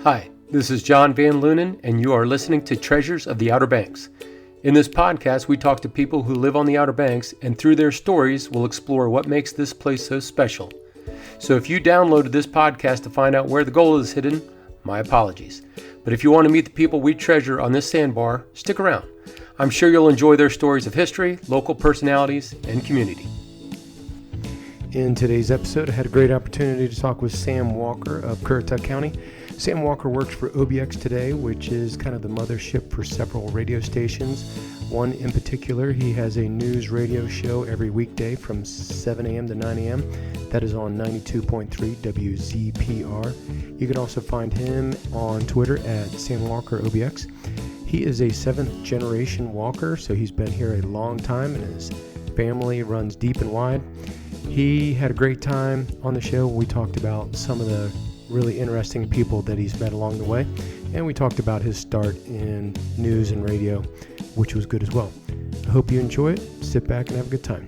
Hi, this is John Van Lunen, and you are listening to Treasures of the Outer Banks. In this podcast, we talk to people who live on the Outer Banks, and through their stories, we'll explore what makes this place so special. So if you downloaded this podcast to find out where the gold is hidden, my apologies. But if you want to meet the people we treasure on this sandbar, stick around. I'm sure you'll enjoy their stories of history, local personalities, and community. In today's episode, I had a great opportunity to talk with Sam Walker of Currituck County. Sam Walker works for OBX today, which is kind of the mothership for several radio stations. One in particular, he has a news radio show every weekday from 7 a.m. to 9 a.m. That is on 92.3 WZPR. You can also find him on Twitter at Sam Walker OBX. He is a 7th generation Walker, so he's been here a long time and his family runs deep and wide. He had a great time on the show. We talked about some of the really interesting people that he's met along the way, and we talked about his start in news and radio, which was good as well. I hope you enjoy it. Sit back and have a good time.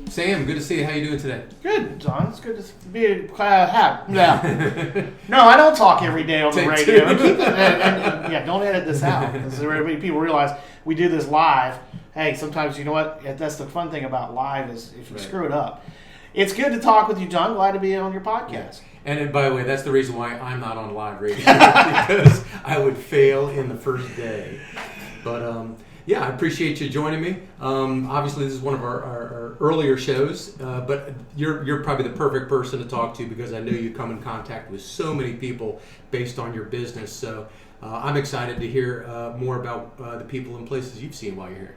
Sam, good to see you. How you doing today? Good, John. It's good to be happy. Yeah. No, I don't talk every day on the radio. And don't edit this out, because people realize we do this live. Hey, sometimes, you know what? That's the fun thing about live is if you screw it up. It's good to talk with you, John. Glad to be on your podcast. And by the way, that's the reason why I'm not on live radio, because I would fail in the first day. But I appreciate you joining me. Obviously, this is one of our earlier shows, but you're probably the perfect person to talk to, because I know you come in contact with so many people based on your business. So I'm excited to hear more about the people and places you've seen while you're here.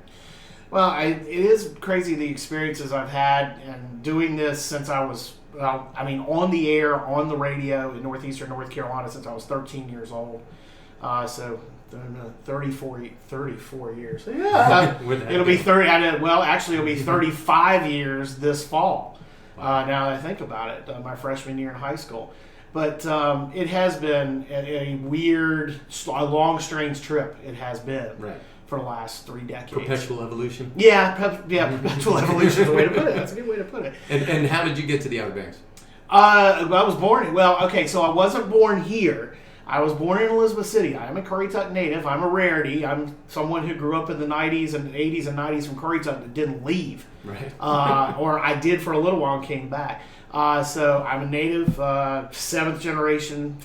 Well, it is crazy the experiences I've had and doing this since I was, on the air, on the radio in northeastern North Carolina since I was 13 years old. So 34 years. Yeah, it'll be 30. It'll be 35 years this fall. Now that I think about it, my freshman year in high school. But it has been a weird, long, strange trip. It has been. Right. For the last 3 decades. Perpetual evolution? Yeah, perpetual evolution is the way to put it. That's a good way to put it. And how did you get to the Outer Banks? I was born, so I wasn't born here. I was born in Elizabeth City. I'm a Currituck native. I'm a rarity. I'm someone who grew up in the 90s and 80s and 90s from Currituck that didn't leave. Right. Or I did for a little while and came back. So I'm a native, 7th generation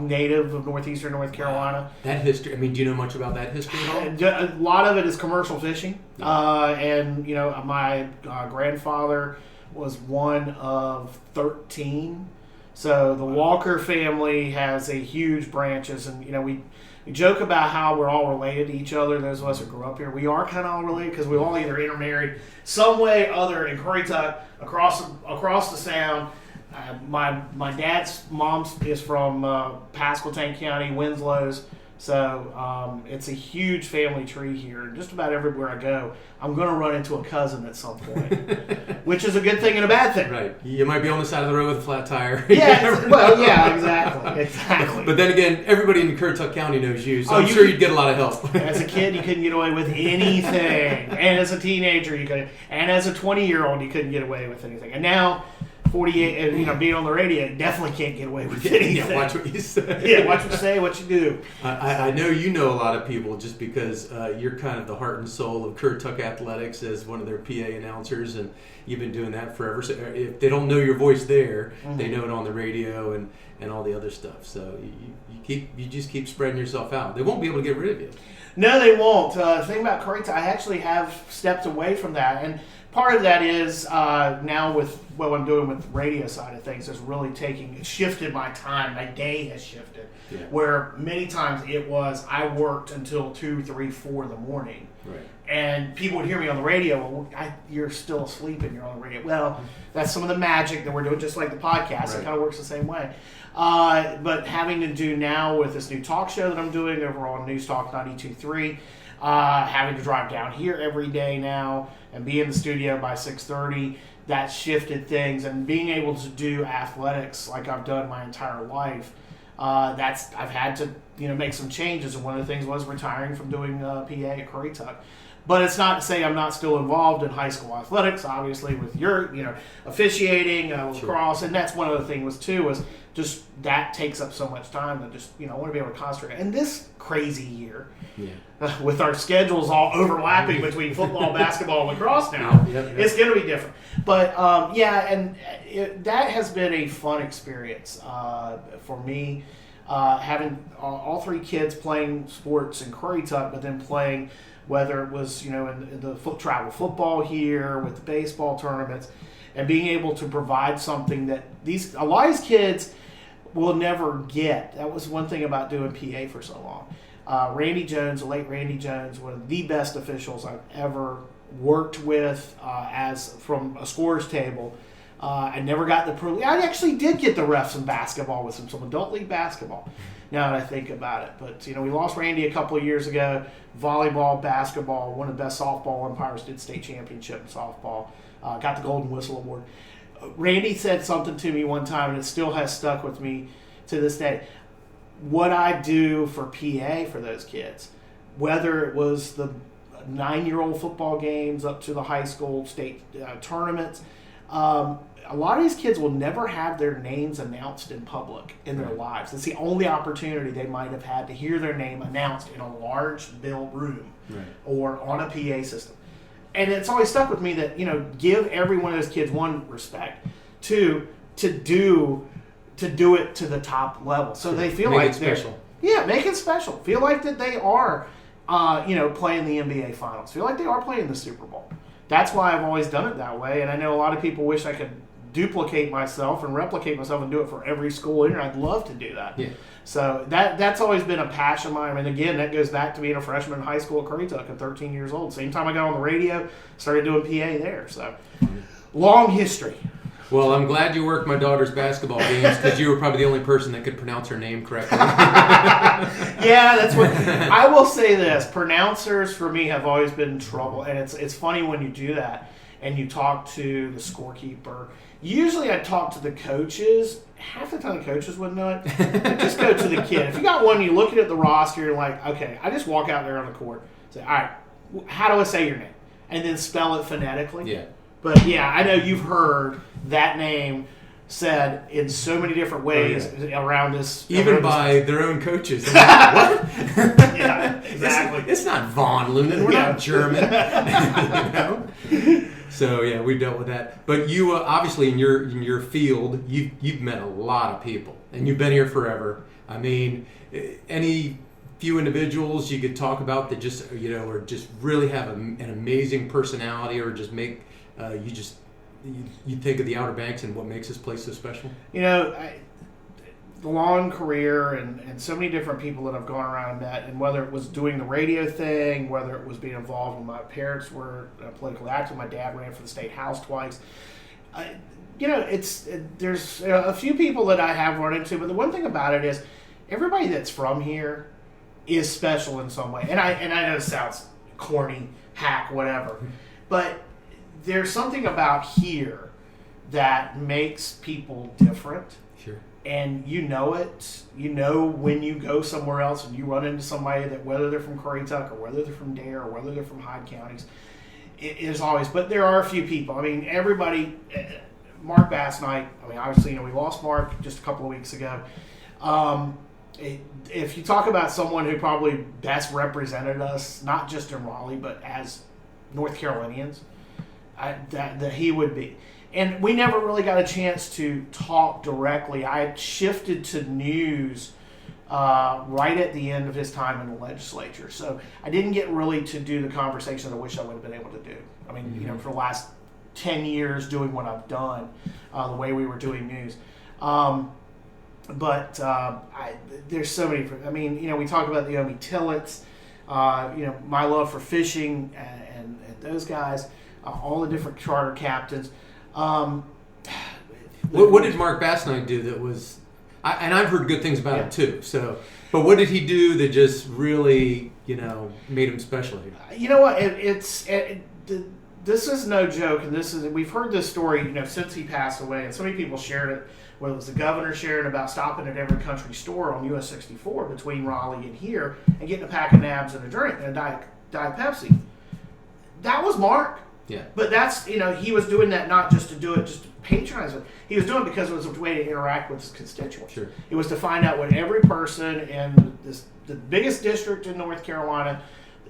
native of northeastern North Carolina. Wow. That history, do you know much about that history at all? A lot of it is commercial fishing. And my grandfather was one of 13. So the Walker family has a huge branches, and we joke about how we're all related to each other. Those of us who grew up here, we are kind of all related because we all either intermarried some way or other in Currituck across the Sound. My dad's mom is from Pasquotank County, Winslow's. So it's a huge family tree here. And just about everywhere I go, I'm going to run into a cousin at some point, which is a good thing and a bad thing. Right. You might be on the side of the road with a flat tire. Exactly. But then again, everybody in Currituck County knows you, so I'm sure you'd get a lot of help. As a kid, you couldn't get away with anything. And as a teenager, you couldn't. And as a 20-year-old, you couldn't get away with anything. And now 48, being on the radio, you definitely can't get away with anything. Yeah, watch what you say. Yeah, watch what you say, what you do. I know you know a lot of people just because you're kind of the heart and soul of Currituck Athletics as one of their PA announcers, and you've been doing that forever. So if they don't know your voice there, they know it on the radio and all the other stuff. So you just keep spreading yourself out. They won't be able to get rid of you. No, they won't. The thing about Currituck, I actually have stepped away from that, and part of that is now with what I'm doing with the radio side of things is really shifted my time. My day has shifted. Yeah. Where many times it was I worked until 2, 3, 4 in the morning. Right. And people would hear me on the radio. Well, you're still asleep and you're on the radio. Well, that's some of the magic that we're doing, just like the podcast. Right. It kind of works the same way. But having to do now with this new talk show that I'm doing over on News Talk 92.3, having to drive down here every day now and be in the studio by 6:30, that shifted things. And being able to do athletics like I've done my entire life, I've had to make some changes. And one of the things was retiring from doing PA at Currituck. But it's not to say I'm not still involved in high school athletics, obviously, with your, officiating, lacrosse, and that's one of the things was just that takes up so much time that just, I want to be able to concentrate. And this crazy year, with our schedules all overlapping between football, basketball, and lacrosse now, it's going to be different. But, that has been a fun experience for me, having all three kids playing sports in Currituck, but then playing, whether it was, in the travel football here with the baseball tournaments, and being able to provide something that a lot of these kids will never get. That was one thing about doing PA for so long. Randy Jones, the late Randy Jones, one of the best officials I've ever worked with from a scorer's table. I never got the privilege. I actually did get the refs in basketball with some adult league basketball, now that I think about it. But, we lost Randy a couple of years ago. Volleyball, basketball, one of the best softball umpires, did state championship in softball, got the Golden Whistle Award. Randy said something to me one time, and it still has stuck with me to this day. What I do for PA for those kids, whether it was the 9-year-old football games up to the high school state tournaments, a lot of these kids will never have their names announced in public in their lives. It's the only opportunity they might have had to hear their name announced in a large built room or on a PA system. And it's always stuck with me that, give every one of those kids, one, respect, two, to do it to the top level. So they feel like they're special. Yeah, make it special. Feel like that they are, playing the NBA Finals. Feel like they are playing the Super Bowl. That's why I've always done it that way. And I know a lot of people wish I could duplicate myself and replicate myself and do it for every school in here. I'd love to do that. Yeah. So that's always been a passion of mine. And again, that goes back to being a freshman in high school at Currituck at 13 years old. Same time I got on the radio, started doing PA there. So long history. Well, I'm glad you worked my daughter's basketball games because you were probably the only person that could pronounce her name correctly. Yeah, that's what I will say. This pronouncers for me have always been trouble, and it's funny when you do that and you talk to the scorekeeper. Usually, I talk to the coaches. Half the time, the coaches wouldn't know it. Just go to the kid. If you got one, you're looking at the roster, you're like, okay, I just walk out there on the court, say, all right, how do I say your name, and then spell it phonetically. Yeah. But yeah, I know you've heard that name said in so many different ways around this. Even by their own coaches. Like, what? Yeah, exactly. It's not Von Lunden. We're not German. So yeah, we've dealt with that. But you obviously in your field, you've met a lot of people, and you've been here forever. I mean, any few individuals you could talk about that just or just really have an amazing personality, or just make you think of the Outer Banks and what makes this place so special? The long career and so many different people that I've gone around and met, and whether it was doing the radio thing, whether it was being involved when my parents were politically active, my dad ran for the state house twice. There's a few people that I have run into, but the one thing about it is everybody that's from here is special in some way. And I know it sounds corny, hack, whatever, but there's something about here that makes people different. Sure. And you know it. You know when you go somewhere else and you run into somebody that, whether they're from Currituck or whether they're from Dare or whether they're from Hyde counties, it is always. But there are a few people. I mean, everybody. Mark Bassnight. I mean, obviously, we lost Mark just a couple of weeks ago. If you talk about someone who probably best represented us, not just in Raleigh, but as North Carolinians, that he would be. And we never really got a chance to talk directly. I had shifted to news right at the end of his time in the legislature. So I didn't get really to do the conversation that I wish I would have been able to do. I mean, for the last 10 years doing what I've done, the way we were doing news. There's so many. I mean, we talk about the Omi Tillets, my love for fishing and those guys, all the different charter captains. What did Mark Bassnight do that was, and I've heard good things about him too. So, but what did he do that just really, made him special here? You know what? This is no joke, and we've heard this story, since he passed away, and so many people shared it. Whether it was the governor sharing about stopping at every country store on US 64 between Raleigh and here and getting a pack of nabs and a drink and a Diet Pepsi. that was Mark. Yeah. But that's, he was doing that not just to do it, just to patronize it. He was doing it because it was a way to interact with his constituents. Sure. It was to find out what every person in the biggest district in North Carolina,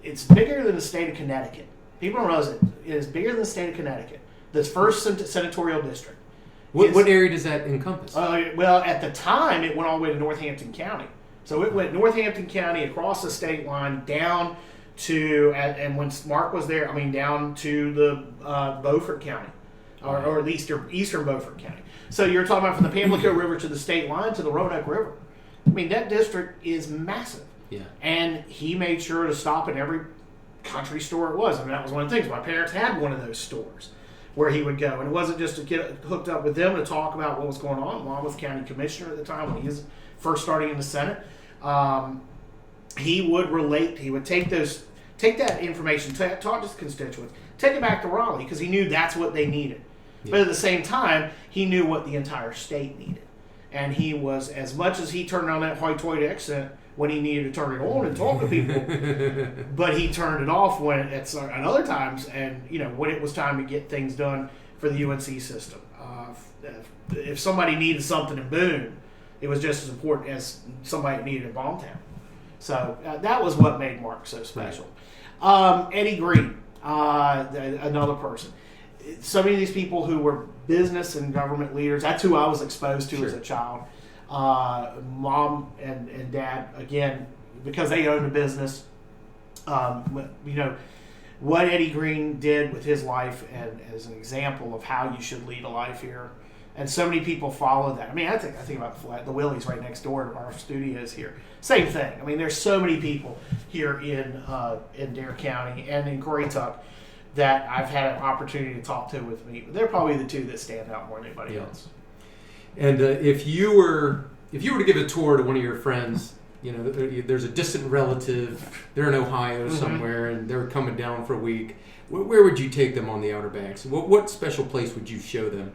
it's bigger than the state of Connecticut. People don't realize it is bigger than the state of Connecticut. This first senatorial district. What area does that encompass? Well, at the time, it went all the way to Northampton County. So it went Northampton County across the state line down to, and when Mark was there, down to the Beaufort County, or at least eastern Beaufort County. So you're talking about from the Pamlico River to the state line to the Roanoke River. That district is massive. Yeah. And he made sure to stop in every country store it was. That was one of the things. My parents had one of those stores where he would go. And it wasn't just to get hooked up with them to talk about what was going on. Mom was county commissioner at the time when he was first starting in the Senate. He would relate. He would take that information, talk to his constituents, take it back to Raleigh because he knew that's what they needed. Yeah. But at the same time, he knew what the entire state needed. And he was, as much as he turned on that hoity-toity accent when he needed to turn it on and talk to people, but he turned it off at other times, and when it was time to get things done for the UNC system. If somebody needed something in Boone, it was just as important as somebody needed in Baumtown. So that was what made Mark so special. Eddie Green, another person. So many of these people who were business and government leaders, that's who I was exposed to as a child. Mom and dad, again, because they owned a business, what Eddie Green did with his life and as an example of how you should lead a life here. And so many people follow that. I think about the Willie's right next door to our studios here. Same thing. There's so many people here in Dare County and in Currituck that I've had an opportunity to talk to with me. They're probably the two that stand out more than anybody else. And if you were to give a tour to one of your friends, there's a distant relative, they're in Ohio somewhere, and they're coming down for a week. Where would you take them on the Outer Banks? What special place would you show them?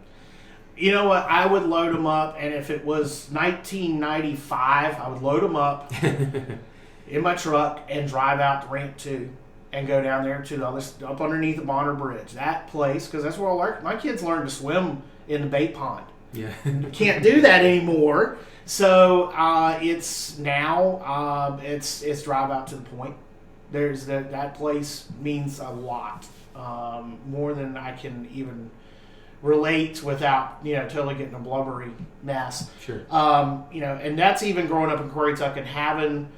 You know what? I would load them up, and if it was 1995, I would load them up in my truck and drive out to Ramp 2 and go down there to up underneath the Bonner Bridge. That place, because that's where my kids learned to swim in the bait pond. Yeah. Can't do that anymore. So it's now it's drive out to the point. There's that place means a lot, more than I can even relate without totally getting a blubbery mess. Sure. And that's even growing up in Currituck and having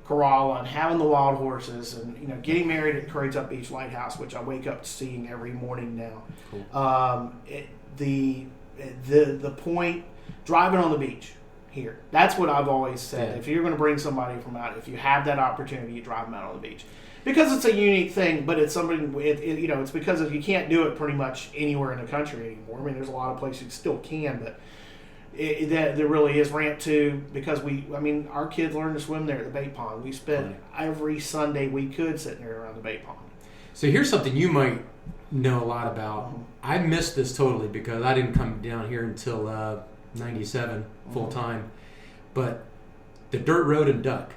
Corolla and having the wild horses and getting married at Currituck Beach Lighthouse, which I wake up seeing every morning now. Cool. The point, driving on the beach here. That's what I've always said. Yeah. If you're going to bring somebody from out, if you have that opportunity, you drive them out on the beach. Because it's a unique thing, but it's something, it's because you can't do it pretty much anywhere in the country anymore. There's a lot of places you still can, but there really is Ramp 2 because our kids learned to swim there at the bait pond. We spent every Sunday we could sitting there around the bait pond. So here's something you might know a lot about. I missed this totally because I didn't come down here until 97 full time. But the dirt road and duck.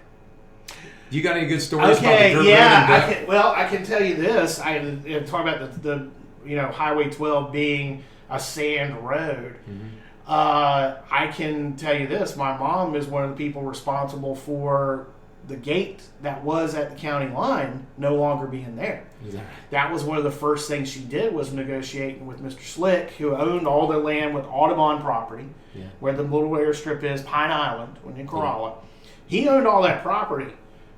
You got any good stories about the dirt road and duck? I can tell you this. I talk about the Highway 12 being a sand road. Mm-hmm. I can tell you this. My mom is one of the people responsible for the gate that was at the county line no longer being there. Exactly. That was one of the first things she did was negotiating with Mr. Slick, who owned all the land with Audubon property, where the little airstrip is, Pine Island, in Corolla. He owned all that property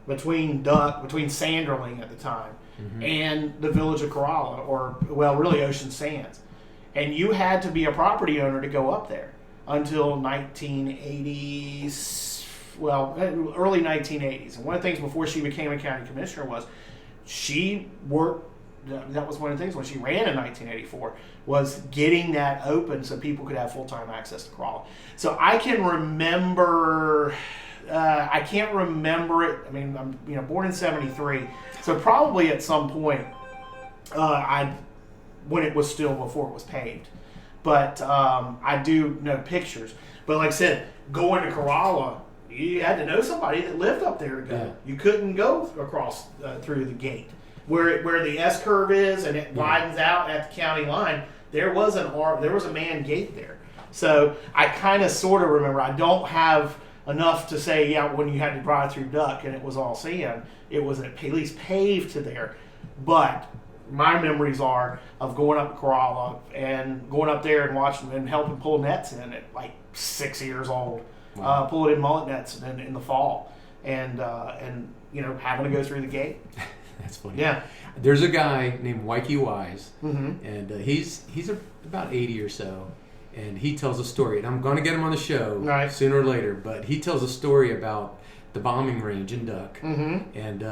between Sanderling at the time and the village of Corolla, or really Ocean Sands. And you had to be a property owner to go up there until 1980s, early 1980s. And one of the things before she became a county commissioner was she worked, that was one of the things when she ran in 1984, was getting that open so people could have full-time access to Corolla. So I can remember, I can't remember it. I'm born in 73, so probably at some point when it was still before it was paved. But I do know pictures. But like I said, going to Corolla, you had to know somebody that lived up there to go. Yeah. You couldn't go across through the gate. where the S curve is, and it widens out at the county line. There was a man gate there. So I kind of sort of remember. I don't have enough to say, when you had to drive through Duck and it was all sand, it was at least paved to there. But my memories are of going up to Corolla and going up there and watching and helping pull nets in at like 6 years old, pulling in mullet nets in the fall, and having to go through the gate. That's funny. Yeah. There's a guy named Wikey Wise, Mm-hmm. and he's about 80 or so, and he tells a story, and I'm going to get him on the show sooner or later, but he tells a story about the bombing range in Duck, Mm-hmm. and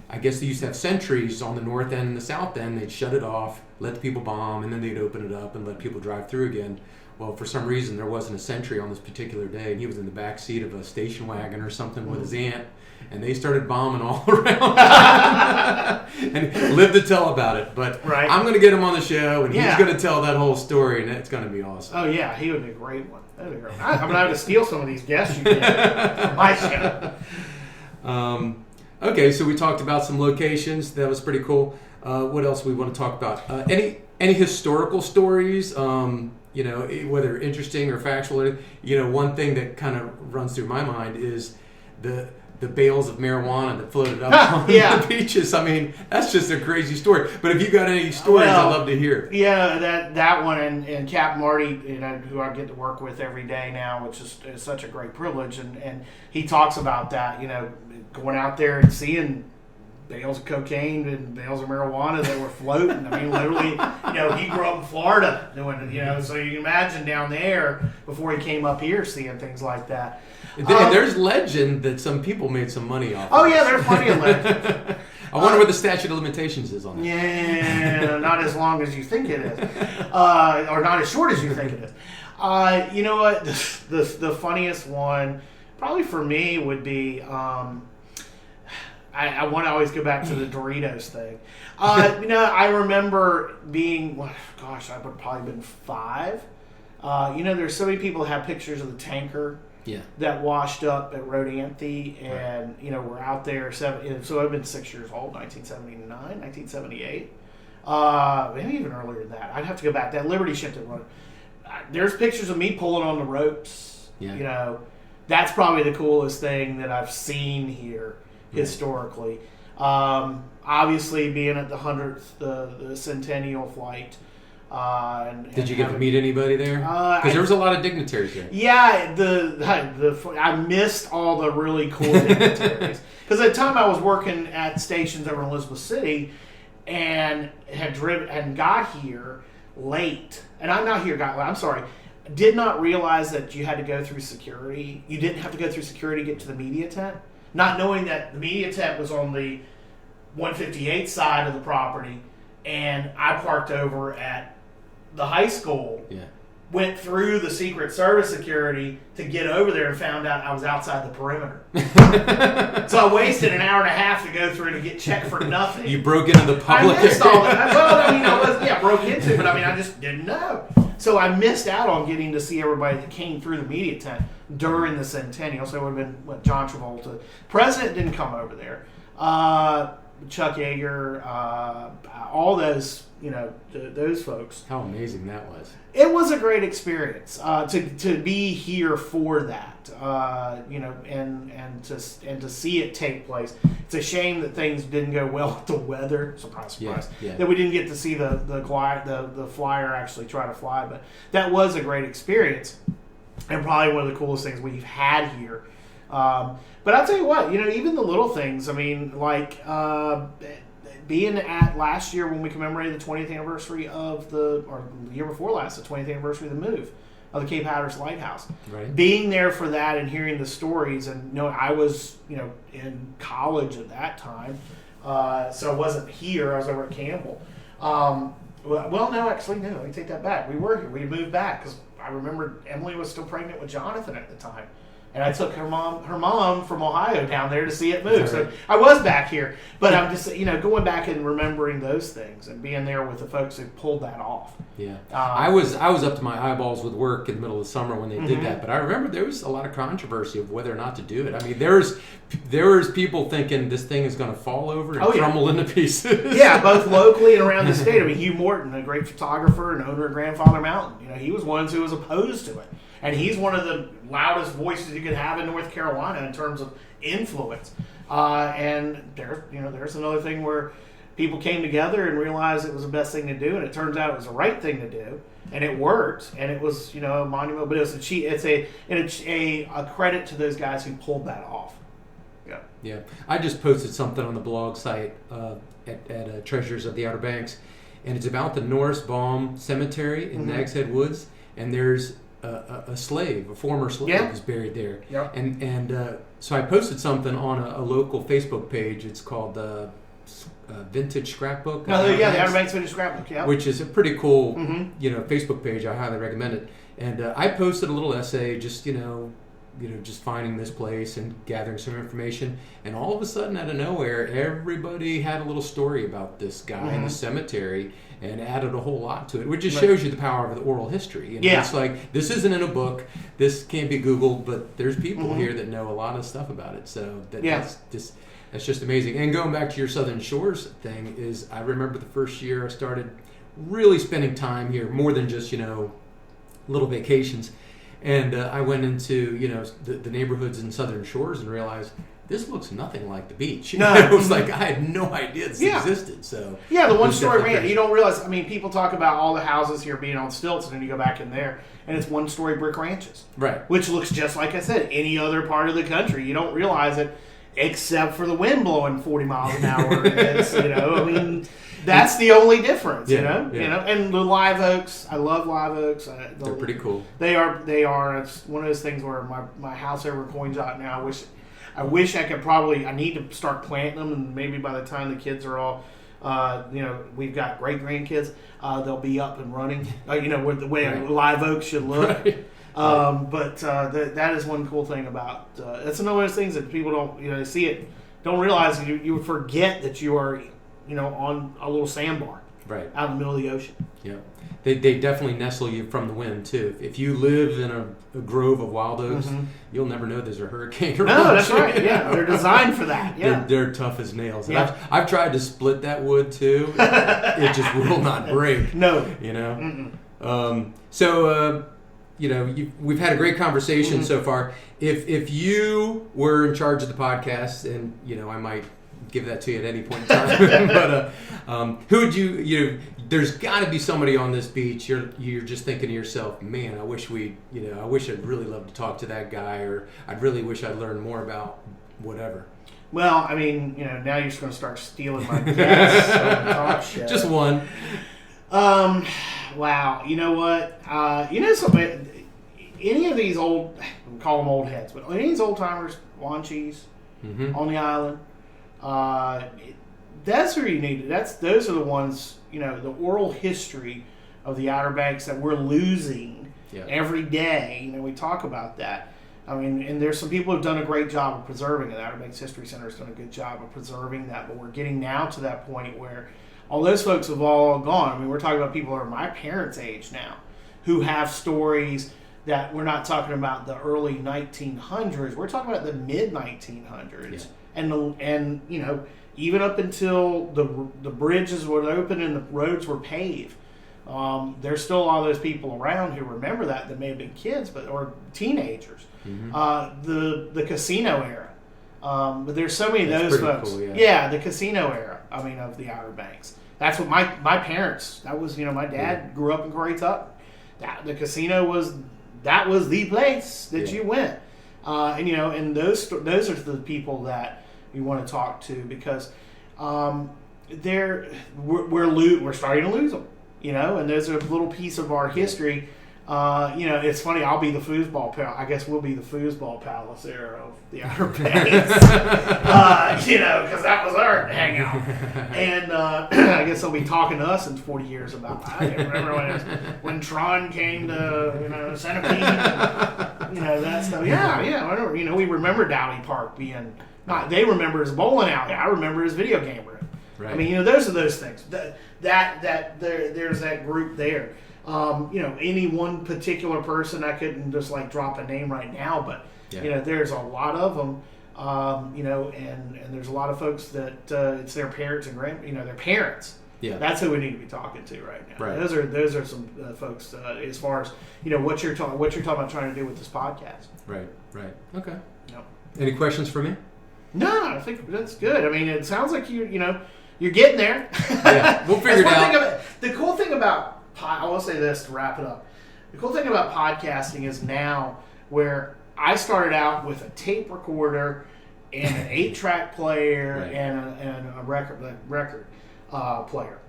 I guess they used to have sentries on the north end and the south end. They'd shut it off, let the people bomb, and then they'd open it up and let people drive through again. Well, for some reason, there wasn't a sentry on this particular day, and he was in the back seat of a station wagon or something with his aunt, and they started bombing all around. And he lived to tell about it. But I'm going to get him on the show, and he's going to tell that whole story, and it's going to be awesome. Oh, yeah, he would be a great one. That'd be great. I'm going to have to steal some of these guests you get from my show. Okay, so we talked about some locations. That was pretty cool. What else we want to talk about? Any historical stories? Whether interesting or factual. One thing that kind of runs through my mind is the bales of marijuana that floated up on the beaches. I mean, that's just a crazy story. But if you got any stories, I'd love to hear. Yeah, that one and Captain Marty, who I get to work with every day now, which is such a great privilege. And he talks about that, going out there and seeing bales of cocaine and bales of marijuana that were floating. I mean, literally, he grew up in Florida doing it, so you can imagine down there before he came up here seeing things like that. There's legend that some people made some money off of yeah, there's plenty of legends. I wonder what the statute of limitations is on that. Yeah, not as long as you think it is. Or not as short as you think it is. You know what? The funniest one, probably for me, would be... I want to always go back to the Doritos thing. I remember being, I would have probably been 5. There's so many people that have pictures of the tanker that washed up at Rodanthe, and, we're out there. So I've been 6 years old, 1979, 1978. Maybe even earlier than that. I'd have to go back. That Liberty ship that run. There's pictures of me pulling on the ropes. Yeah. That's probably the coolest thing that I've seen here. Historically, obviously being at the 100th, the centennial flight. Did you get to meet anybody there? Because there was a lot of dignitaries there. Yeah, I missed all the really cool dignitaries. Because at the time I was working at stations over in Elizabeth City, and had driven and got here late. And did not realize that you had to go through security. You didn't have to go through security to get to the media tent. Not knowing that the media tent was on the 158 side of the property, and I parked over at the high school, went through the Secret Service security to get over there and found out I was outside the perimeter. So I wasted an hour and a half to go through to get checked for nothing. You broke into the public. I missed all that. Well, broke into it, but I just didn't know. So I missed out on getting to see everybody that came through the media tent during the centennial. So it would have been John Travolta. President didn't come over there. Chuck Yeager, all those, those folks. How amazing that was! It was a great experience to be here for that, and to see it take place. It's a shame that things didn't go well with the weather. Surprise! That we didn't get to see the flyer actually try to fly, but that was a great experience, and probably one of the coolest things we've had here. But I'll tell you what, even the little things. I mean, like being at last year when we commemorated the 20th anniversary or the year before last, the 20th anniversary of the move of the Cape Hatteras Lighthouse. Right. Being there for that and hearing the stories, and I was in college at that time, so I wasn't here. I was over at Campbell. No, I take that back. We were here. We moved back because I remember Emily was still pregnant with Jonathan at the time. And I took her mom from Ohio down there to see it move. So I was back here, but I'm just going back and remembering those things and being there with the folks who pulled that off. Yeah, I was up to my eyeballs with work in the middle of the summer when they did that. But I remember there was a lot of controversy of whether or not to do it. I mean, there was people thinking this thing is going to fall over and crumble into pieces. Yeah, both locally and around the state. I mean, Hugh Morton, a great photographer and owner of Grandfather Mountain, he was one who was opposed to it. And he's one of the loudest voices you could have in North Carolina in terms of influence. And there's another thing where people came together and realized it was the best thing to do, and it turns out it was the right thing to do, and it worked, and it was a monument. But it's a credit to those guys who pulled that off. Yeah. Yeah. I just posted something on the blog site at Treasures of the Outer Banks, and it's about the Norris Baum Cemetery in Nags Head Woods, and there's a former slave who's buried there. Yeah. And so I posted something on a local Facebook page. It's called Vintage Scrapbook. The Outer Banks Vintage Scrapbook, yeah. Which is a pretty cool, Facebook page. I highly recommend it. And I posted a little essay, just just finding this place and gathering some information. And all of a sudden, out of nowhere, everybody had a little story about this guy in the cemetery and added a whole lot to it, which just shows you the power of the oral history. It's like, this isn't in a book, this can't be Googled, but there's people here that know a lot of stuff about it. So that's just amazing. And going back to your Southern Shores thing, is I remember the first year I started really spending time here, more than just little vacations. And I went into the neighborhoods in Southern Shores and realized this looks nothing like the beach. It was like I had no idea this existed. So the one-story ranch. You don't realize. I mean, people talk about all the houses here being on stilts, and then you go back in there, and it's one-story brick ranches, right? Which looks just like I said, any other part of the country. You don't realize it, except for the wind blowing 40 miles an hour. I mean. That's the only difference, And the live oaks, I love live oaks. They're pretty cool. They are. It's one of those things where my house over in Coinjot now. I wish I could I need to start planting them, and maybe by the time the kids are all, we've got great grandkids, they'll be up and running. With the way a live oak should look. Right. But that is one cool thing about. That's one of those things that people don't see it, don't realize. You forget that you are. On a little sandbar, right out in the middle of the ocean. Yeah, they definitely nestle you from the wind too. If you live in a grove of wild oaks, you'll never know there's a hurricane around. No, that's right. Yeah, they're designed for that. Yeah, they're tough as nails. Yeah. I've tried to split that wood too. It just will not break. No, we've had a great conversation so far. If you were in charge of the podcast, and I might give that to you at any point in time. But who would you? There's got to be somebody on this beach. You're just thinking to yourself, man, I wish I'd really love to talk to that guy, or I'd really wish I'd learned more about whatever. Well, I mean, now you're just going to start stealing my guests on the talk show. Just one. Wow. You know what? Something. Any of these old, we call them old heads, but any of these old timers, Wanchis on the island. That's where you need it. Those are the ones, the oral history of the Outer Banks that we're losing every day. We talk about that. I mean, and there's some people who've done a great job of preserving it. The Outer Banks History Center has done a good job of preserving that, but we're getting now to that point where all those folks have all gone. I mean, we're talking about people who are my parents' age now who have stories that we're not talking about the early 1900s. We're talking about the mid-1900s. Yeah. And even up until the bridges were open and the roads were paved, there's still a lot of those people around who remember that may have been kids, or teenagers. The casino era, but there's so many of those folks. Cool, the casino era. I mean, of the Outer Banks. That's what my parents. That was my dad grew up in Currituck. The casino was the place that you went, and those are the people that we want to talk to, because we're starting to lose them, and there's a little piece of our history. It's funny. I'll be the foosball palace. I guess we'll be the foosball palace era of the Outer Banks, because that was our hangout. And I guess they'll be talking to us in 40 years about. I remember when Tron came to Centipede. that stuff. Yeah. I remember, we remember Dowdy Park being, not, they remember his bowling alley. I remember his video game room. Right. I mean, those are those things. There's that group there. Any one particular person, I couldn't just like drop a name right now, but there's a lot of them. And there's a lot of folks that it's their parents and their parents. Yeah, that's who we need to be talking to right now. Right. Those are some folks as far as what you're talking about trying to do with this podcast. Right. Okay. No. Any questions for me? No, I think that's good. I mean, it sounds like you're getting there. Yeah, we'll figure it out. The cool thing about I will say this to wrap it up. The cool thing about podcasting is now where I started out with a tape recorder and an 8-track player right. and a record player.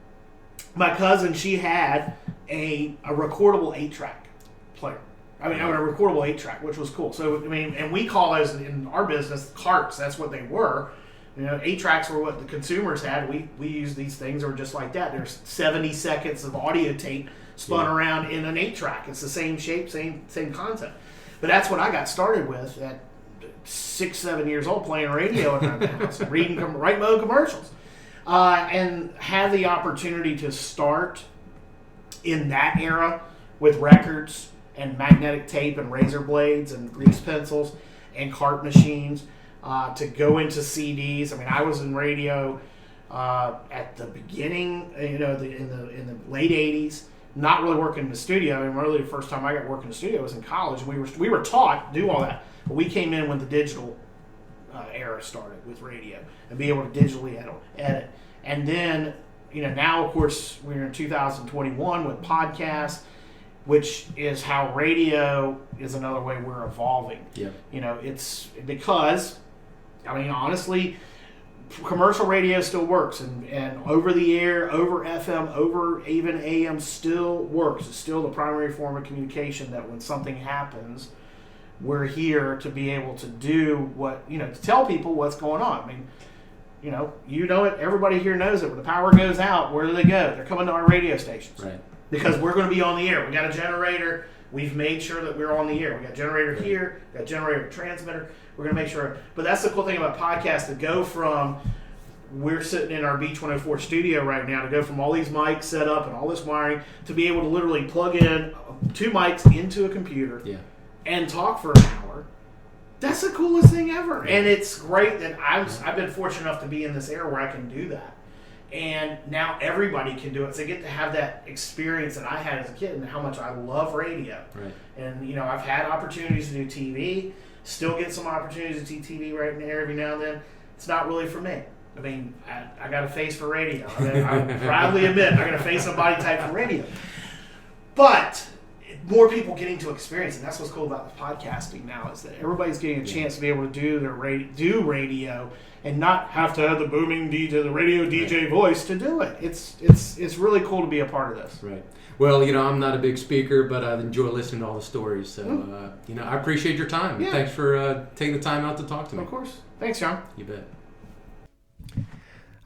My cousin, she had a recordable 8-track player. I mean, a recordable 8-track, which was cool. So, I mean, and we call those in our business carts. That's what they were. 8-tracks were what the consumers had. We use these things that were just like that. There's 70 seconds of audio tape spun around in an 8-track. It's the same shape, same concept. But that's what I got started with at 6-7 years old, playing radio around the house, reading right mode commercials, and had the opportunity to start in that era with records and magnetic tape and razor blades and grease pencils and cart machines, to go into CDs. I mean, I was in radio at the beginning, in the late 80s, not really working in the studio. I mean, really the first time I got work in the studio was in college. We were taught to do all that. But we came in when the digital era started with radio and be able to digitally edit. And then, now, of course, we're in 2021 with podcasts, which is how radio is another way we're evolving. Yeah. It's because, I mean, honestly, commercial radio still works, and over the air, over FM, over even AM still works. It's still the primary form of communication that when something happens, we're here to be able to do to tell people what's going on. I mean, it, everybody here knows it. When the power goes out, where do they go? They're coming to our radio stations. Right. Because we're going to be on the air. We got a generator. We've made sure that we're on the air. We got a generator here. We got a generator transmitter. We're going to make sure. But that's the cool thing about podcasts, to go from, we're sitting in our Beach 104 studio right now, to go from all these mics set up and all this wiring to be able to literally plug in 2 mics into a computer and talk for an hour. That's the coolest thing ever. And it's great that I've been fortunate enough to be in this era where I can do that. And now everybody can do it. So they get to have that experience that I had as a kid and how much I love radio. Right. And, I've had opportunities to do TV, still get some opportunities to do TV right there every now and then. It's not really for me. I mean, I got a face for radio. I mean, I proudly admit I got a face and body type for radio. But more people getting to experience, and that's what's cool about the podcasting now, is that everybody's getting a chance to be able to do radio and not have to have the booming DJ, the radio DJ voice to do it. It's really cool to be a part of this. Right. Well, I'm not a big speaker, but I enjoy listening to all the stories. So, I appreciate your time. Yeah. Thanks for taking the time out to talk to me. Of course. Thanks, John. You bet.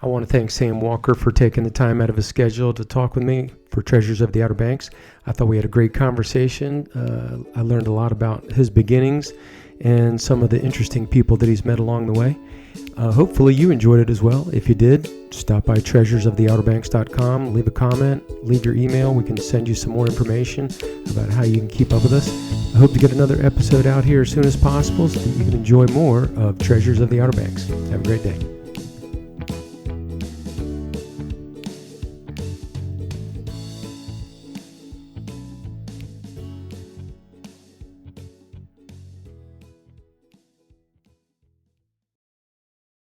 I want to thank Sam Walker for taking the time out of his schedule to talk with me for Treasures of the Outer Banks. I thought we had a great conversation. I learned a lot about his beginnings and some of the interesting people that he's met along the way. Hopefully you enjoyed it as well. If you did, stop by treasuresoftheouterbanks.com, leave a comment, leave your email. We can send you some more information about how you can keep up with us. I hope to get another episode out here as soon as possible so that you can enjoy more of Treasures of the Outer Banks. Have a great day.